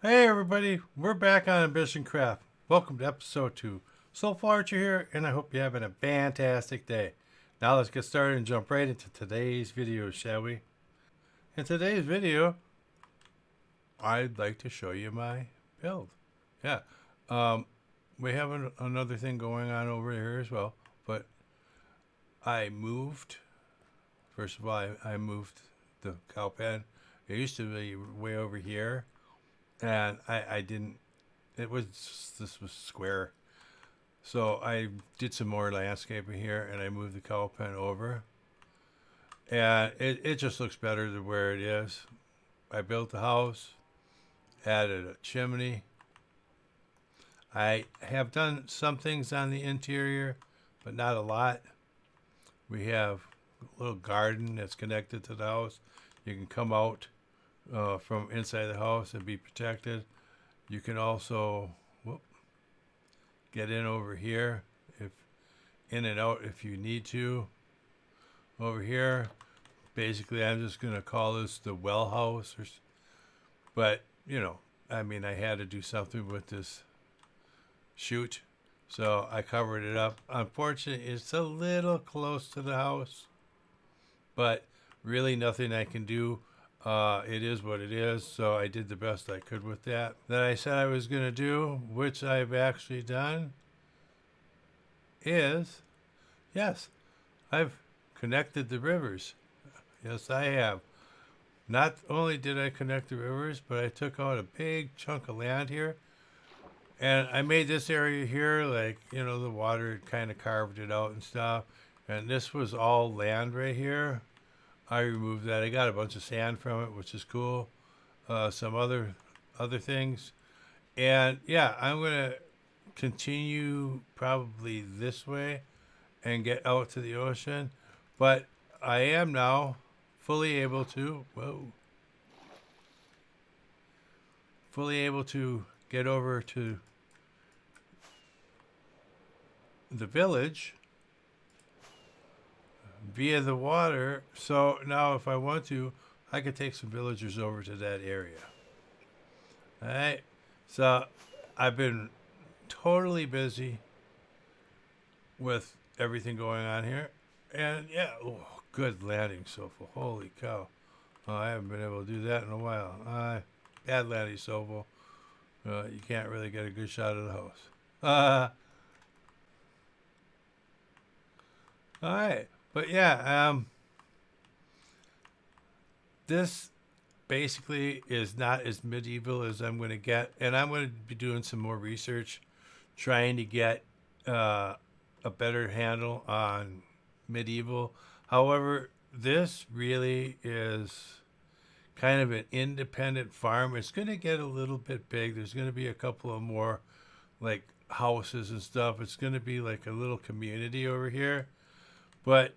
Hey everybody, we're back on AmbitionCraft. Welcome to episode 2. So far you're here and I hope you're having a fantastic day. Now let's get started and jump right into today's video, shall we? In today's video, I'd like to show you my build. Yeah, um, we have another thing going on over here as well, but I moved. First of all, I moved the cow pen. It used to be way over here, and I didn't. This was square. So I did some more landscaping here and I moved the cow pen over. And it just looks better than where it is. I built the house, added a chimney. I have done some things on the interior, but not a lot. We have a little garden that's connected to the house. You can come out from inside the house and be protected. You can also get in over here, if in and out if you need to. Over here, basically, I'm just gonna call this the well house, but I mean, I had to do something with this chute, so I covered it up. Unfortunately, it's a little close to the house, but really nothing I can do. It is what it is, so I did the best I could with that. That I said I was gonna do, which I've actually done, is yes, I've connected the rivers. Yes, I have. Not only did I connect the rivers, but I took out a big chunk of land here. And I made this area here, like, the water kind of carved it out and stuff. And this was all land right here. I removed that. I got a bunch of sand from it, which is cool. Some other things. And yeah, I'm going to continue probably this way and get out to the ocean. But I am now fully able to get over to the village via the water. So now if I want to, I could take some villagers over to that area. All right. So I've been totally busy with everything going on here. And yeah, good landing Sofo. Holy cow. Oh, I haven't been able to do that in a while. Bad landing Sofo. You can't really get a good shot of the house. All right. But yeah, this basically is not as medieval as I'm going to get. And I'm going to be doing some more research trying to get a better handle on medieval. However, this really is kind of an independent farm. It's going to get a little bit big. There's going to be a couple of more like houses and stuff. It's going to be like a little community over here. But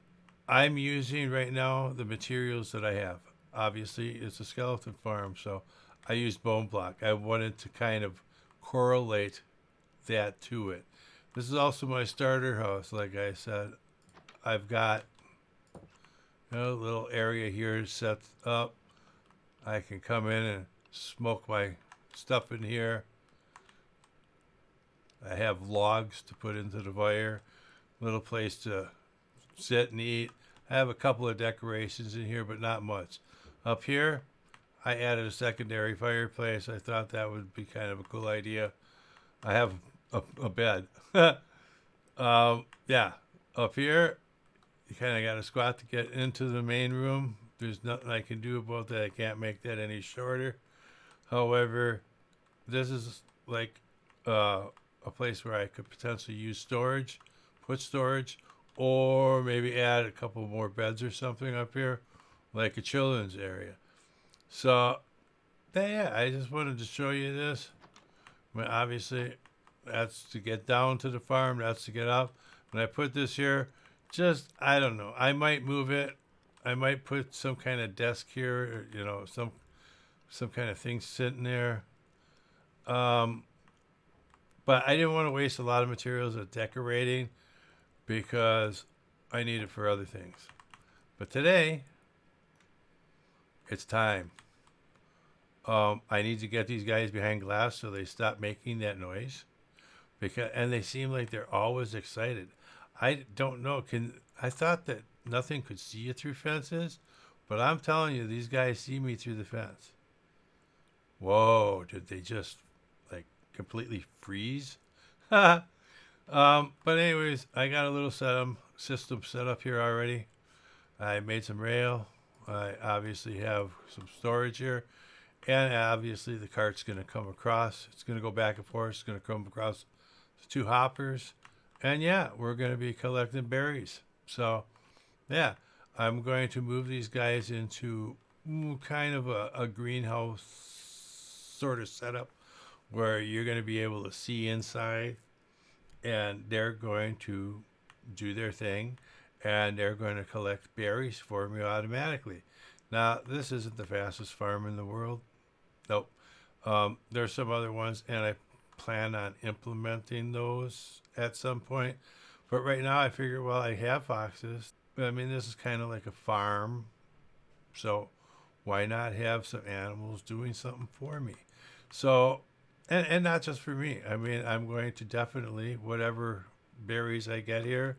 I'm using right now the materials that I have. Obviously, it's a skeleton farm, so I used bone block. I wanted to kind of correlate that to it. This is also my starter house, like I said. I've got a little area here set up. I can come in and smoke my stuff in here. I have logs to put into the fire. Little place to sit and eat. I have a couple of decorations in here, but not much. Up here, I added a secondary fireplace. I thought that would be kind of a cool idea. I have a bed. Yeah, up here, you kind of got to squat to get into the main room. There's nothing I can do about that. I can't make that any shorter. However, this is like a place where I could potentially use storage, put storage, or maybe add a couple more beds or something up here, like a children's area. So, yeah, I just wanted to show you this. I mean, obviously, that's to get down to the farm. That's to get up. When I put this here, I don't know. I might move it. I might put some kind of desk here, or, some kind of thing sitting there. Um, but I didn't want to waste a lot of materials of decorating because I need it for other things. But today, it's time. I need to get these guys behind glass so they stop making that noise, and they seem like they're always excited. I don't know. I thought that nothing could see you through fences, but I'm telling you, these guys see me through the fence. Whoa! Did they just like completely freeze? But anyways, I got a little system set up here already. I made some rail. I obviously have some storage here. And obviously the cart's going to come across. It's going to go back and forth. It's going to come across the two hoppers. And yeah, we're going to be collecting berries. So yeah, I'm going to move these guys into kind of a greenhouse sort of setup where you're going to be able to see inside, and they're going to do their thing, and they're going to collect berries for me automatically. Now, this isn't the fastest farm in the world. Nope. There's some other ones, and I plan on implementing those at some point. But right now, I figure, well, I have foxes. I mean, this is kind of like a farm. So why not have some animals doing something for me? So, and not just for me. I mean, I'm going to definitely, whatever berries I get here,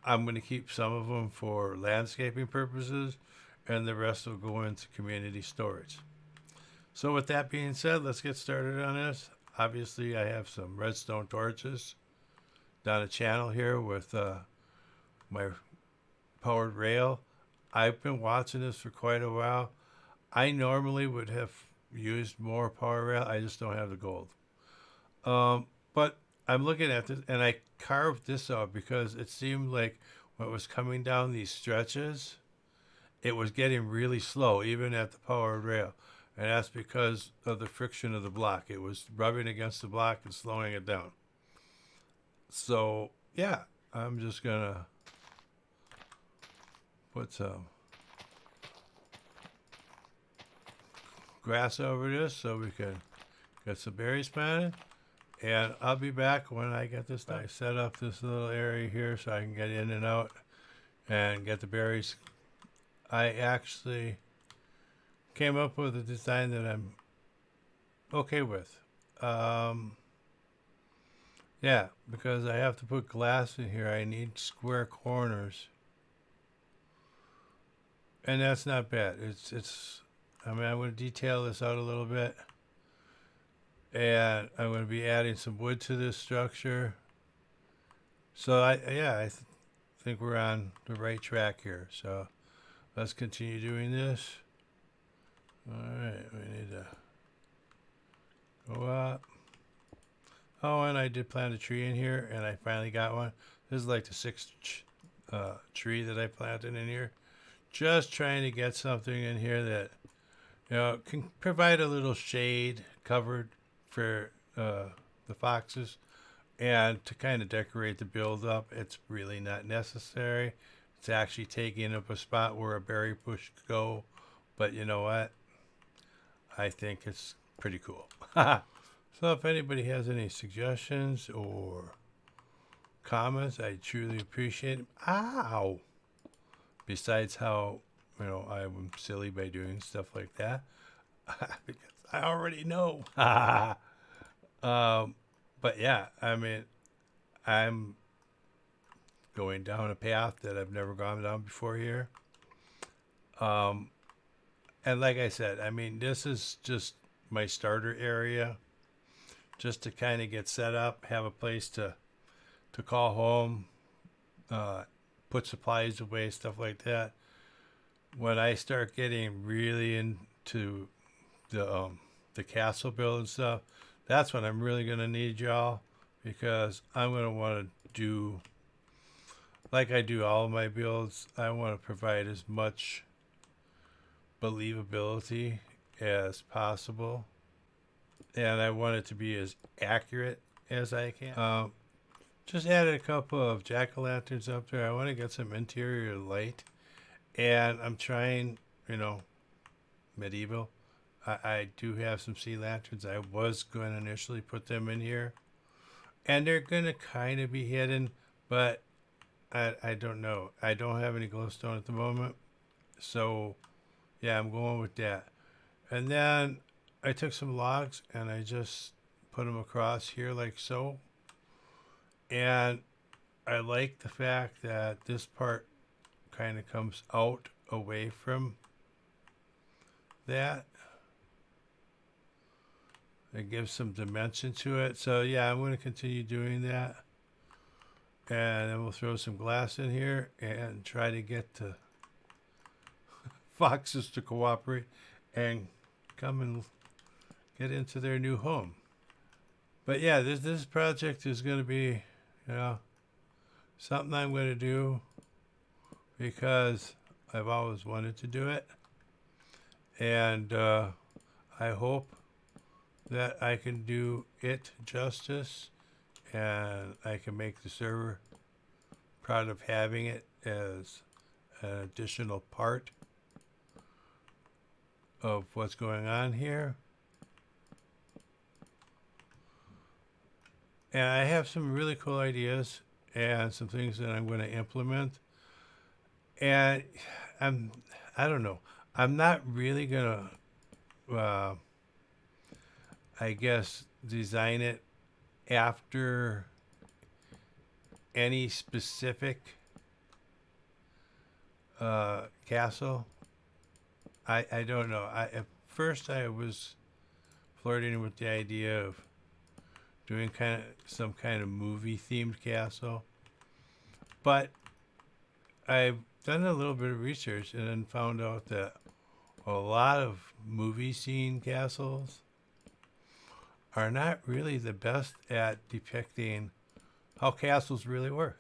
I'm going to keep some of them for landscaping purposes, and the rest will go into community storage. So with that being said, let's get started on this. Obviously, I have some redstone torches down a channel here with my powered rail. I've been watching this for quite a while. I normally would have used more power rail. I just don't have the gold. But I'm looking at this, and I carved this out because it seemed like when it was coming down these stretches, it was getting really slow, even at the powered rail. And that's because of the friction of the block. It was rubbing against the block and slowing it down. So, yeah, I'm just going to put some grass over this so we can get some berries planted. And I'll be back when I get this done. I set up this little area here so I can get in and out and get the berries. I actually came up with a design that I'm okay with. Yeah, because I have to put glass in here, I need square corners. And that's not bad. I mean, I'm going to detail this out a little bit. And I'm going to be adding some wood to this structure. So I think we're on the right track here. So let's continue doing this. All right, we need to go up. Oh, and I did plant a tree in here, and I finally got one. This is like the sixth tree that I planted in here. Just trying to get something in here that, you know, can provide a little shade covered for the foxes, and to kind of decorate the build up. It's really not necessary. It's actually taking up a spot where a berry bush could go, but you know what? I think it's pretty cool. So if anybody has any suggestions or comments, I truly appreciate them. Ow! Besides how, you know, I'm silly by doing stuff like that. Because I already know. But yeah, I mean, I'm going down a path that I've never gone down before here. And like I said, I mean, this is just my starter area, just to kind of get set up, have a place to call home, put supplies away, stuff like that. When I start getting really into the castle build and stuff, that's when I'm really going to need y'all, because I'm going to want to do, like I do all of my builds, I want to provide as much believability as possible, and I want it to be as accurate as I can. Just added a couple of jack-o'-lanterns up there. I want to get some interior light, and I'm trying, you know, medieval. I do have some sea lanterns. I was going to initially put them in here, and they're going to kind of be hidden, but I don't know. I don't have any glowstone at the moment, so yeah, I'm going with that. And then I took some logs and I just put them across here like so. And I like the fact that this part kind of comes out away from that. It gives some dimension to it. So yeah, I'm going to continue doing that. And then we'll throw some glass in here and try to get the foxes to cooperate and come and get into their new home. But yeah, this project is going to be, something I'm going to do because I've always wanted to do it. And I hope that I can do it justice and I can make the server proud of having it as an additional part of what's going on here. And I have some really cool ideas and some things that I'm going to implement. And I don't know. I'm not really going to, I guess, design it after any specific castle. I don't know. At first I was flirting with the idea of doing some kind of movie themed castle, but I've done a little bit of research and then found out that a lot of movie scene castles are not really the best at depicting how castles really were.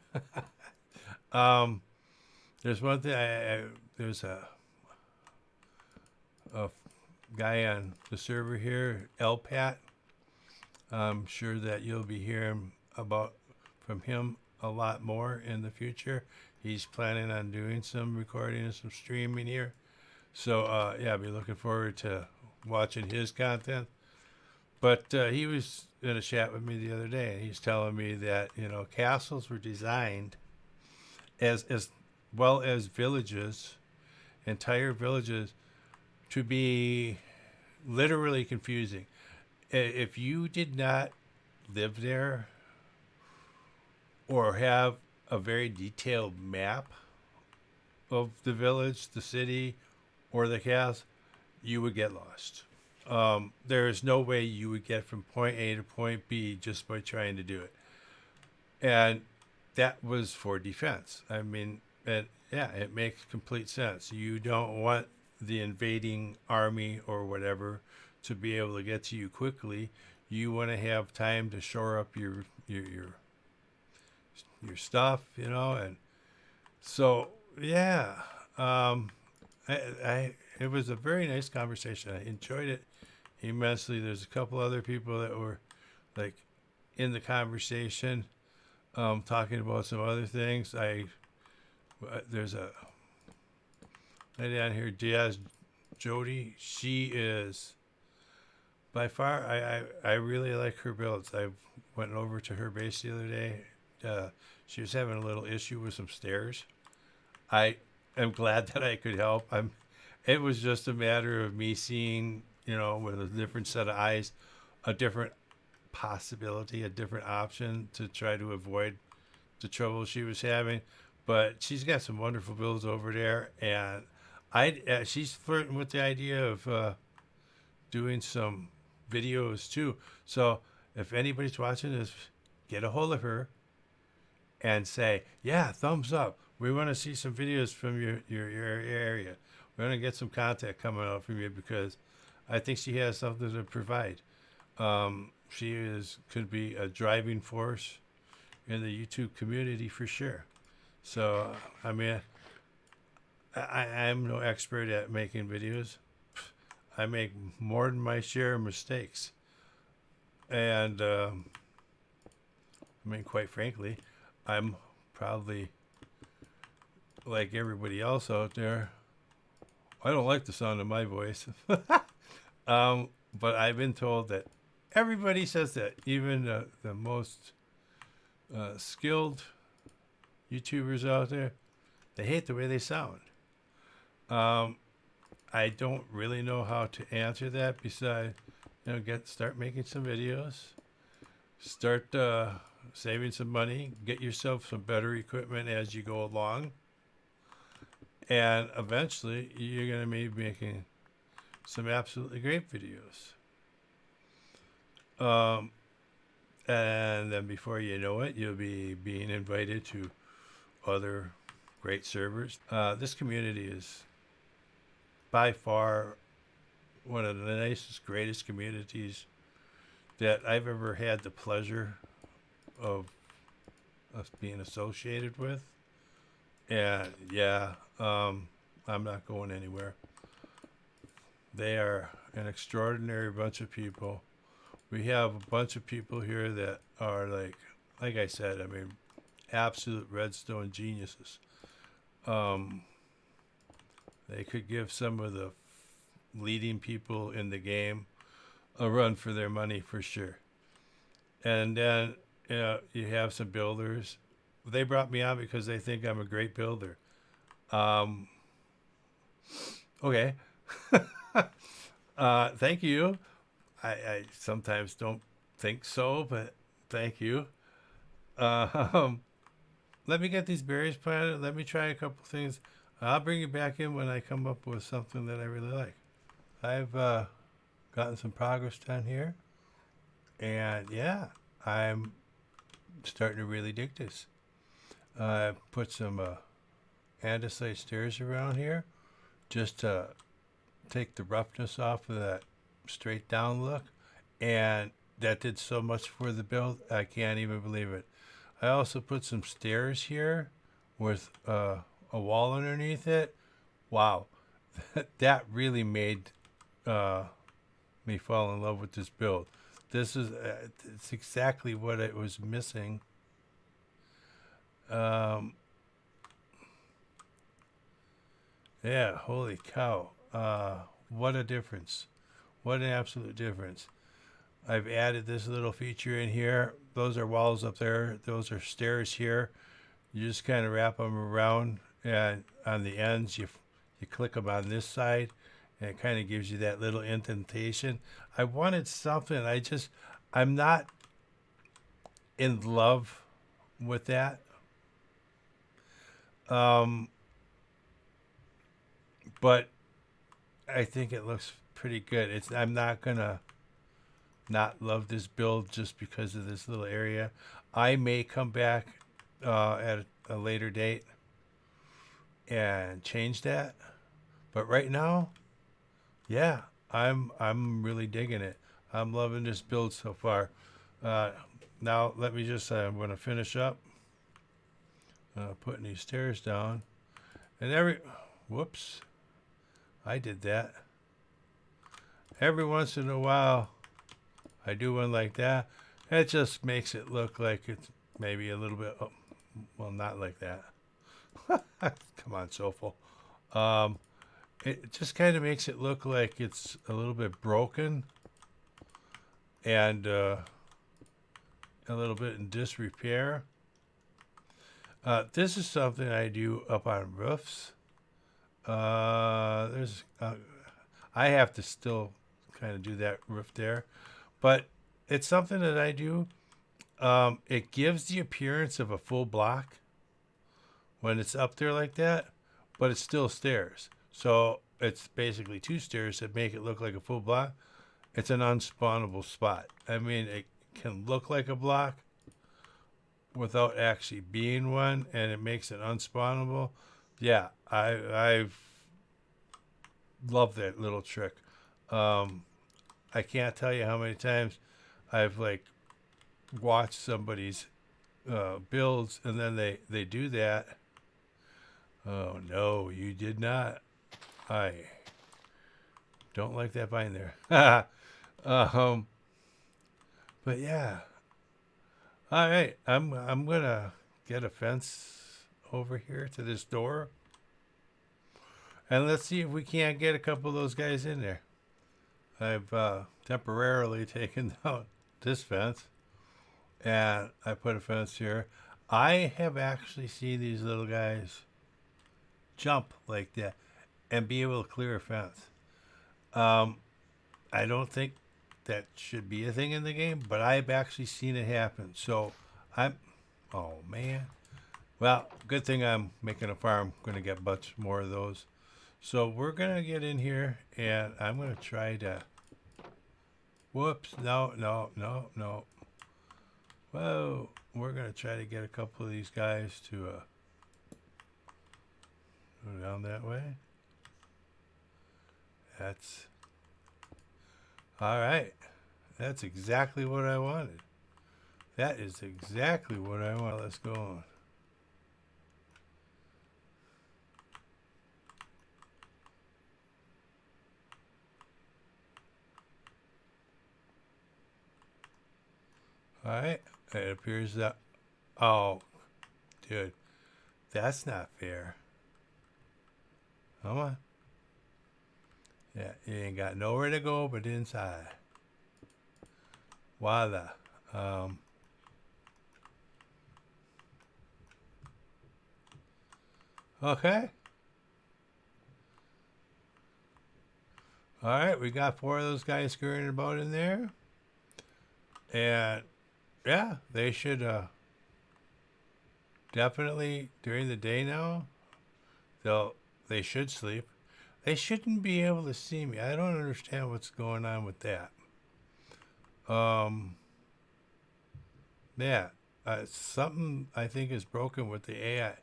There's one thing. There's a guy on the server here, Elpat. I'm sure that you'll be hearing from him a lot more in the future. He's planning on doing some recording and some streaming here. So yeah, I'll be looking forward to watching his content. But he was in a chat with me the other day, and he's telling me that castles were designed as well as villages, entire villages, to be literally confusing. If you did not live there or have a very detailed map of the village, the city, or the castle, you would get lost. There is no way you would get from point A to point B just by trying to do it. And that was for defense. I mean, it makes complete sense. You don't want the invading army or whatever to be able to get to you quickly. You want to have time to shore up your stuff, and so yeah. It was a very nice conversation. I enjoyed it immensely. There's a couple other people that were like in the conversation, talking about some other things. There's a lady on here, Jazz Jody. She is by far, I really like her builds. I went over to her base the other day. She was having a little issue with some stairs. I am glad that I could help. It was just a matter of me seeing, with a different set of eyes, a different possibility, a different option to try to avoid the trouble she was having. But she's got some wonderful builds over there, and she's flirting with the idea of doing some videos too. So if anybody's watching this, get a hold of her and say, yeah, thumbs up. We want to see some videos from your area. We're going to get some content coming out from you because I think she has something to provide. She could be a driving force in the YouTube community for sure. So, I mean, I'm no expert at making videos. I make more than my share of mistakes. And, quite frankly, I'm probably like everybody else out there. I don't like the sound of my voice. But I've been told that everybody says that, even the most skilled YouTubers out there, they hate the way they sound. I don't really know how to answer that besides, start making some videos, start saving some money, get yourself some better equipment as you go along, and eventually you're going to be making some absolutely great videos. Um, and then before you know it, you'll be being invited to other great servers. This community is by far one of the nicest, greatest communities that I've ever had the pleasure of us being associated with. And yeah, I'm not going anywhere. They are an extraordinary bunch of people. We have a bunch of people here that are like I said, I mean, absolute redstone geniuses. Um, they could give some of the leading people in the game a run for their money for sure. And then you have some builders. They brought me on because they think I'm a great builder. Um, okay. Thank you. I sometimes don't think so, but thank you. Um, let me get these berries planted. Let me try a couple things. I'll bring you back in when I come up with something that I really like. I've gotten some progress done here, and yeah, I'm starting to really dig this. I put some andesite stairs around here just to take the roughness off of that straight down look, and that did so much for the build. I can't even believe it. I also put some stairs here with a wall underneath it. Wow, that really made me fall in love with this build. This is it's exactly what it was missing. Um, yeah, holy cow! What a difference! What an absolute difference! I've added this little feature in here. Those are walls up there. Those are stairs here. You just kind of wrap them around, and on the ends, you click them on this side, and it kind of gives you that little indentation. I wanted something. I'm not in love with that. Um, but I think it looks pretty good. I'm not gonna not love this build just because of this little area. I may come back at a later date and change that, but right now, yeah, I'm really digging it. I'm loving this build so far. Uh, Now let me just I'm going to finish up putting these stairs down, and whoops, I did that. Every once in a while, I do one like that. It just makes it look like it's maybe a little bit, well, not like that. Come on, Soulful. Um, it just kind of makes it look like it's a little bit broken and a little bit in disrepair. This is something I do up on roofs. I have to still kind of do that roof there, but it's something that I do. It gives the appearance of a full block when it's up there like that, but it's still stairs. So it's basically two stairs that make it look like a full block. It's an unspawnable spot. I mean, it can look like a block without actually being one, and it makes it unspawnable. Yeah, I've loved that little trick. I can't tell you how many times I've watched somebody's builds, and then they do that. Oh no, you did not. I don't like that vine there. But yeah. All right, I'm gonna get a fence over here to this door, and let's see if we can't get a couple of those guys in there. I've temporarily taken down this fence, and I put a fence here. I have actually seen these little guys jump like that. and be able to clear a fence. Um, I don't think that should be a thing in the game, but I've actually seen it happen. So I'm, oh man. Well, good thing I'm making a farm. Going to get much more of those. So we're going to get in here and I'm going to try to, whoops, no, no, no, no. Whoa, we're going to try to get a couple of these guys to go down that way. That's, all right. That's exactly what I wanted. That is exactly what I want. Let's go on. All right. It appears that, oh, dude, that's not fair. Come on. Yeah, you ain't got nowhere to go but inside. Voila. Okay. All right, we got 4 of those guys scurrying about in there. And yeah, they should definitely during the day now, they should sleep. They shouldn't be able to see me. I don't understand what's going on with that. Yeah, something I think is broken with the AI.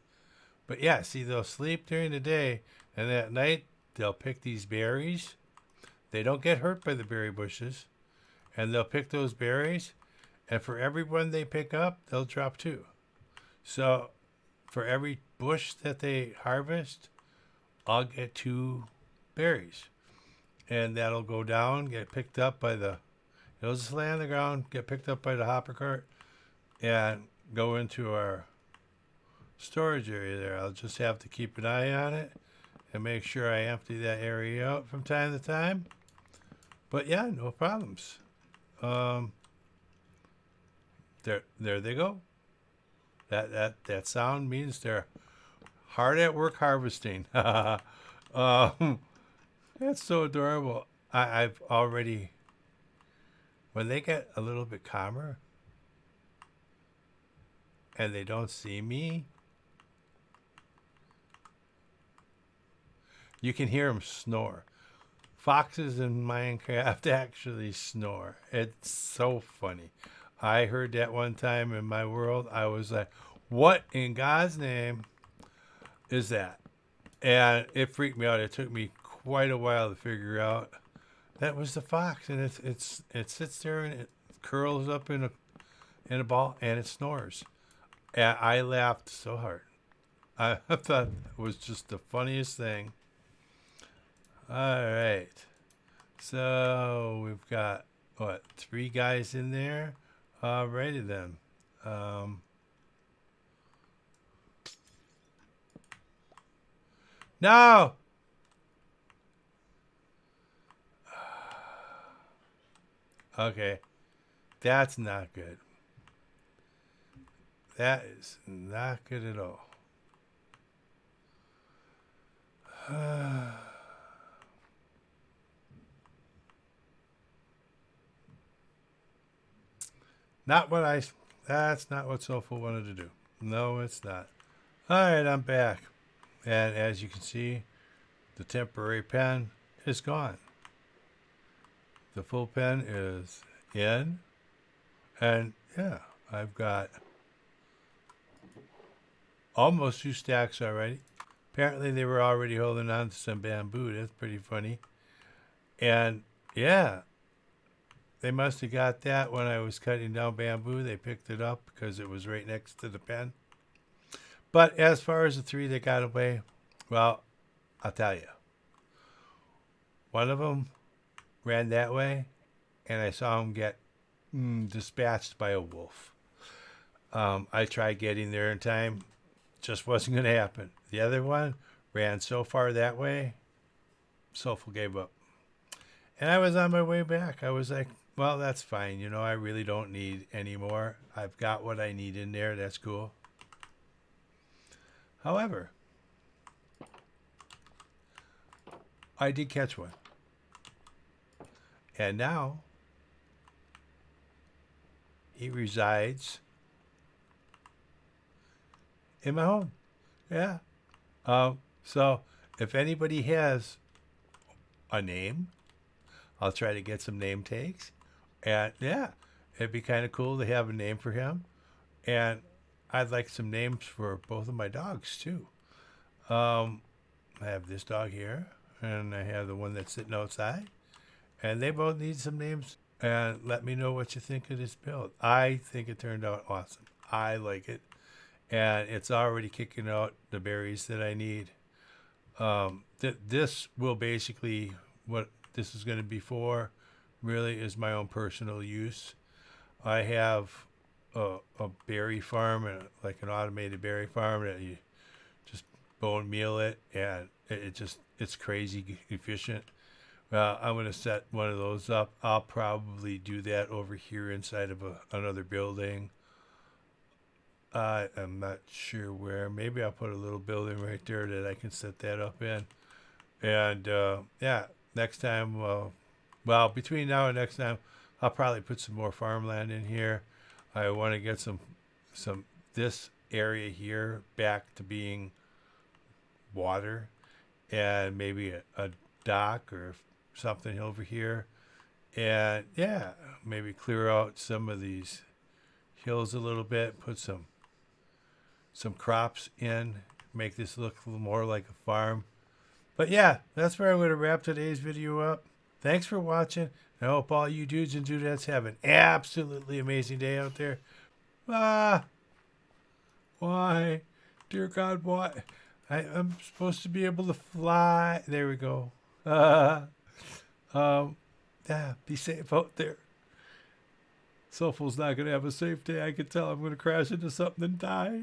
But yeah, see, they'll sleep during the day, and at night they'll pick these berries. They don't get hurt by the berry bushes, and they'll pick those berries, and for every one they pick up, they'll drop 2. So for every bush that they harvest, I'll get 2 berries, and that'll go down, get picked up by the. It'll just lay on the ground, get picked up by the hopper cart, and go into our storage area there. I'll just have to keep an eye on it and make sure I empty that area out from time to time. But yeah, no problems. There they go. That sound means they're hard at work harvesting. That's so adorable. I've already, when they get a little bit calmer and they don't see me, you can hear them snore. Foxes in Minecraft actually snore. It's so funny. I heard that one time in my world. I was like, what in God's name is that? And it freaked me out. It took me quite a while to figure out that was the fox. And it sits there and it curls up in a ball and it snores. And I laughed so hard. I thought it was just the funniest thing. All right. So we've got, what, 3 guys in there? Alrighty then. No! Okay. That's not good. That is not good at all. Not what I. That's not what Soulful wanted to do. No, it's not. All right, I'm back, and as you can see, the temporary pen is gone. The full pen is in, and yeah, I've got almost 2 stacks already. Apparently, they were already holding on to some bamboo. That's pretty funny. And yeah, they must have got that when I was cutting down bamboo. They picked it up because it was right next to the pen. But as far as the 3 that got away, well, I'll tell you. One of them ran that way, and I saw him get dispatched by a wolf. I tried getting there in time. Just wasn't going to happen. The other one ran so far that way, Soulful gave up. And I was on my way back. I was like, well, that's fine. You know, I really don't need any more. I've got what I need in there. That's cool. However, I did catch one. And now he resides in my home. Yeah. So if anybody has a name, I'll try to get some name tags. And yeah, it'd be kind of cool to have a name for him. And I'd like some names for both of my dogs too. I have this dog here, and I have the one that's sitting outside. And they both need some names. And let me know what you think of this build. I think it turned out awesome. I like it. And it's already kicking out the berries that I need. This will basically, what this is going to be for, really is my own personal use. I have a berry farm, like an automated berry farm that you just bone meal it, and it's crazy efficient. I'm going to set one of those up. I'll probably do that over here inside of another building. I'm not sure where. Maybe I'll put a little building right there that I can set that up in. And yeah, next time, well, between now and next time, I'll probably put some more farmland in here. I want to get some this area here back to being water, and maybe a dock or something over here. And yeah, maybe clear out some of these hills a little bit, put some crops in, make this look a little more like a farm. But yeah, that's where I'm going to wrap today's video up. Thanks for watching. I hope all you dudes and dudettes have an absolutely amazing day out there. Why? Dear God, why? I'm supposed to be able to fly. There we go. Yeah, be safe out there. Soulful's not going to have a safe day. I can tell I'm going to crash into something and die.